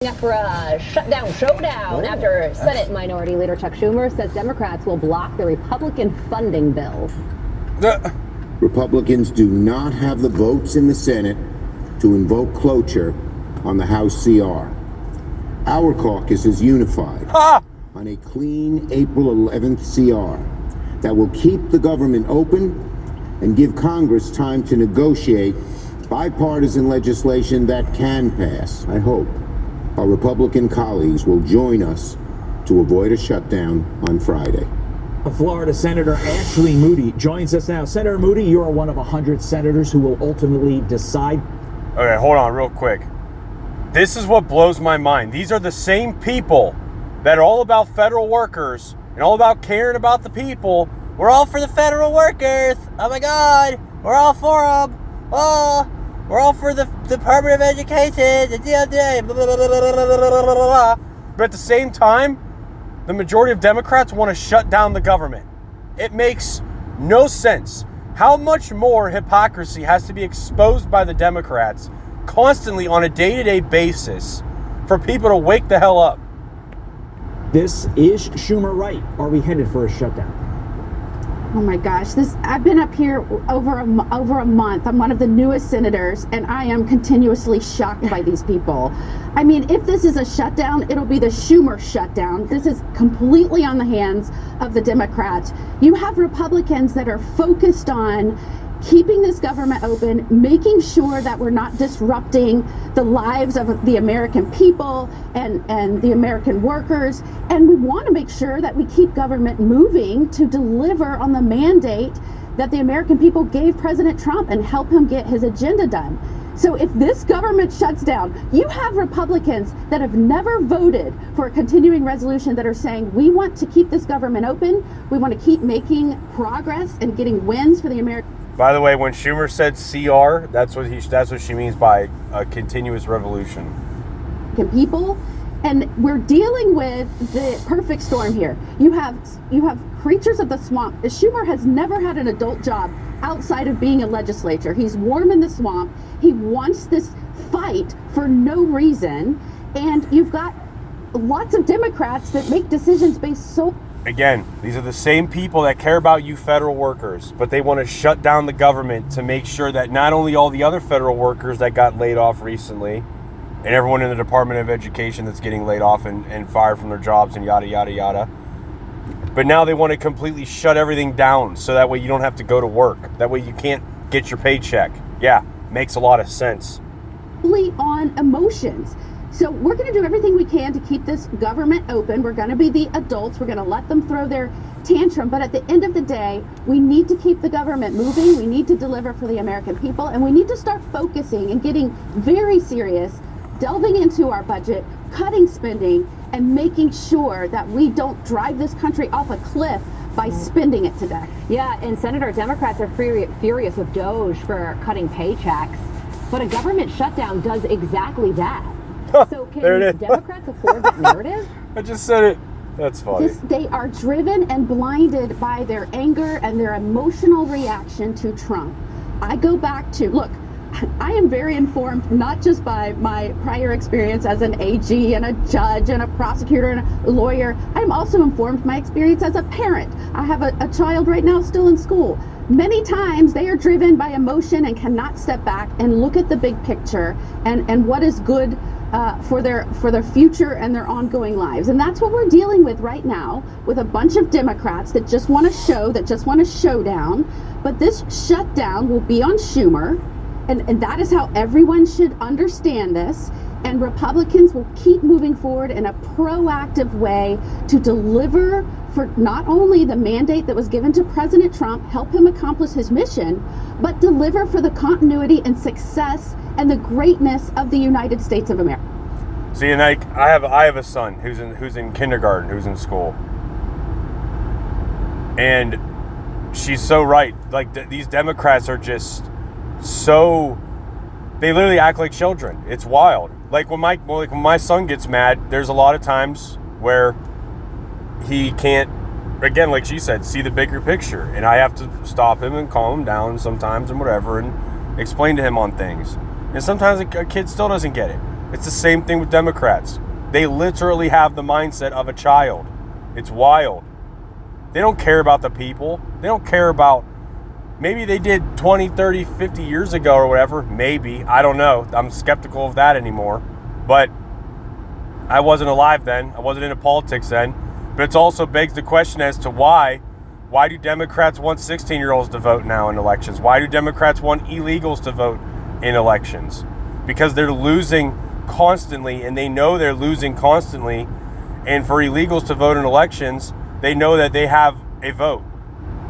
Up for a shutdown showdown after Senate Minority Leader Chuck Schumer says Democrats will block the Republican funding bill. Republicans do not have the votes in the Senate to invoke cloture on the House CR. Our caucus is unified on a clean April 11th CR that will keep the government open and give Congress time to negotiate bipartisan legislation that can pass. I hope our Republican colleagues will join us to avoid a shutdown on Friday. Florida Senator Ashley Moody joins us now. Senator Moody, you are one of 100 senators who will ultimately decide. Okay, hold on real quick. This is what blows my mind. These are the same people that are all about federal workers and all about caring about the people. We're all for the federal workers. Oh my God, we're all for them. Oh, we're all for the Department of Education, the DOD, blah, blah, blah, blah, blah, blah. But at the same time, the majority of Democrats want to shut down the government. It makes no sense. How much more hypocrisy has to be exposed by the Democrats constantly on a day-to-day basis for people to wake the hell up? Is Schumer right? Are we headed for a shutdown? Oh my gosh, I've been up here over a month. I'm one of the newest senators, and I am continuously shocked by these people. I mean, if this is a shutdown, it'll be the Schumer shutdown. This is completely on the hands of the Democrats. You have Republicans that are focused on keeping this government open, making sure that we're not disrupting the lives of the American people and the American workers. And we want to make sure that we keep government moving to deliver on the mandate that the American people gave President Trump and help him get his agenda done. So if this government shuts down, you have Republicans that have never voted for a continuing resolution that are saying, we want to keep this government open. We want to keep making progress and getting wins for the American. By the way, when Schumer said CR, that's what she means by a continuous revolution. People, and we're dealing with the perfect storm here. You have creatures of the swamp. Schumer has never had an adult job outside of being a legislator. He's warm in the swamp. He wants this fight for no reason, and you've got lots of Democrats that make decisions based so. Again, these are the same people that care about you federal workers, but they want to shut down the government to make sure that not only all the other federal workers that got laid off recently and everyone in the Department of Education that's getting laid off and fired from their jobs and yada, yada, yada, but now they want to completely shut everything down so that way you don't have to go to work. That way you can't get your paycheck. Yeah, makes a lot of sense. On emotions. So we're going to do everything we can to keep this government open. We're going to be the adults. We're going to let them throw their tantrum. But at the end of the day, we need to keep the government moving. We need to deliver for the American people. And we need to start focusing and getting very serious, delving into our budget, cutting spending, and making sure that we don't drive this country off a cliff by spending it to death. Yeah, and Senator, Democrats are furious with DOJ for cutting paychecks. But a government shutdown does exactly that. So can Democrats afford that narrative? I just said it. That's funny. They are driven and blinded by their anger and their emotional reaction to Trump. I go back to, look, I am very informed, not just by my prior experience as an AG and a judge and a prosecutor and a lawyer. I'm also informed my experience as a parent. I have a child right now still in school. Many times they are driven by emotion and cannot step back and look at the big picture and what is good for their future and their ongoing lives. And that's what we're dealing with right now with a bunch of Democrats that just want to showdown. But this shutdown will be on Schumer, and that is how everyone should understand this. And Republicans will keep moving forward in a proactive way to deliver for not only the mandate that was given to President Trump, help him accomplish his mission, but deliver for the continuity and success and the greatness of the United States of America. See, and I have a son who's in kindergarten, who's in school, and she's so right. Like these Democrats are just so, they literally act like children. It's wild. Like when my son gets mad, there's a lot of times where he can't, again, like she said, see the bigger picture, and I have to stop him and calm him down sometimes and whatever, and explain to him on things. And sometimes a kid still doesn't get it. It's the same thing with Democrats. They literally have the mindset of a child. It's wild. They don't care about the people. They don't care about, maybe they did 20, 30, 50 years ago or whatever. Maybe. I don't know. I'm skeptical of that anymore. But I wasn't alive then. I wasn't into politics then. But it also begs the question as to why do Democrats want 16-year-olds to vote now in elections? Why do Democrats want illegals to vote in elections? Because they're losing constantly, and they know they're losing constantly. And for illegals to vote in elections, they know that they have a vote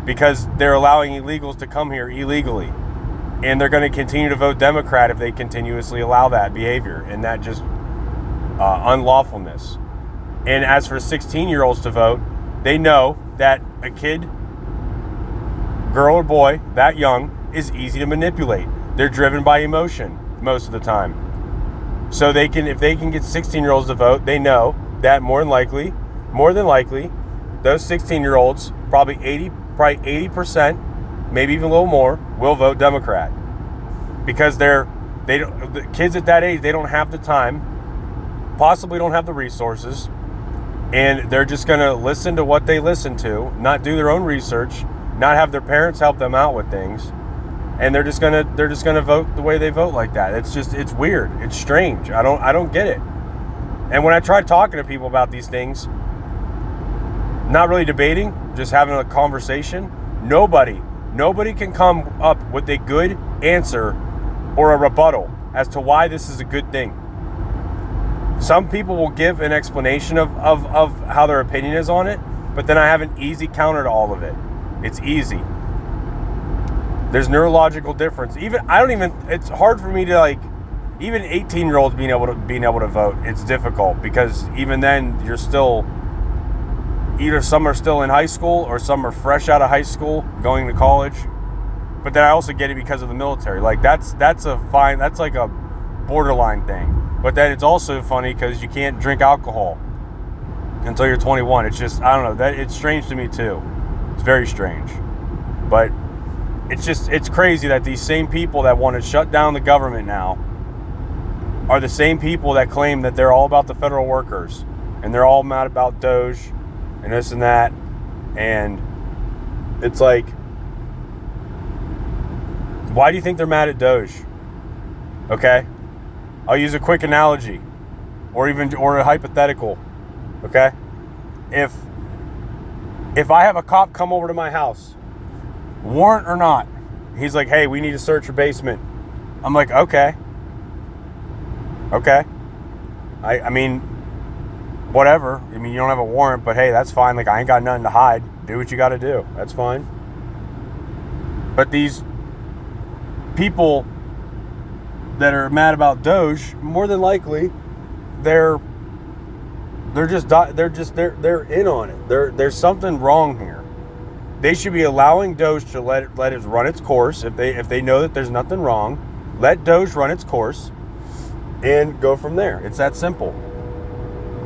because they're allowing illegals to come here illegally. And they're going to continue to vote Democrat if they continuously allow that behavior and that just unlawfulness. And as for 16-year-olds to vote, they know that a kid, girl or boy, that young is easy to manipulate. They're driven by emotion most of the time. So if they can get 16-year-olds to vote, they know that more than likely, those 16-year-olds, probably 80%, maybe even a little more, will vote Democrat. Because the kids at that age, they don't have the time, possibly don't have the resources, and they're just going to listen to what they listen to, not do their own research, not have their parents help them out with things, and they're just going to vote the way they vote like that. It's weird. It's strange. I don't get it. And when I try talking to people about these things, not really debating, just having a conversation, nobody can come up with a good answer or a rebuttal as to why this is a good thing. Some people will give an explanation of how their opinion is on it, but then I have an easy counter to all of it. It's easy. There's neurological difference. It's hard for me to even 18-year-olds being able to vote. It's difficult because even then you're still, either some are still in high school or some are fresh out of high school going to college. But then I also get it because of the military. That's like a borderline thing. But then it's also funny because you can't drink alcohol until you're 21. It's just, I don't know, it's strange to me too. It's very strange. But it's crazy that these same people that want to shut down the government now are the same people that claim that they're all about the federal workers and they're all mad about Doge and this and that. And it's like, why do you think they're mad at Doge? Okay? I'll use a quick analogy or a hypothetical. Okay? If I have a cop come over to my house, warrant or not, he's like, hey, we need to search your basement. I'm like, okay. I mean, whatever. I mean, you don't have a warrant, but hey, that's fine. I ain't got nothing to hide. Do what you got to do. That's fine. But these people that are mad about Doge, more than likely, they're in on it. There's something wrong here. They should be allowing Doge to let it run its course. If they know that there's nothing wrong, let Doge run its course and go from there. It's that simple.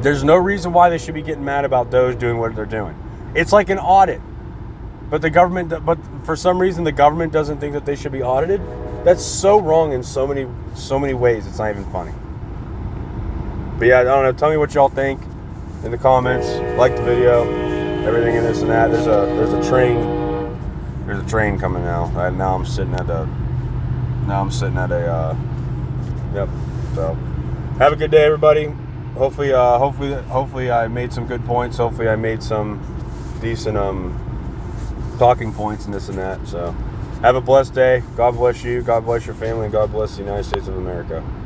There's no reason why they should be getting mad about Doge doing what they're doing. It's like an audit. But for some reason the government doesn't think that they should be audited. That's so wrong in so many ways. It's not even funny. But yeah, I don't know. Tell me what y'all think in the comments. Like the video, everything in this and that. There's a train. There's a train coming now. Now I'm sitting at a. Yep. So have a good day, everybody. Hopefully I made some good points. Hopefully I made some decent talking points and this and that. So have a blessed day. God bless you. God bless your family. And God bless the United States of America.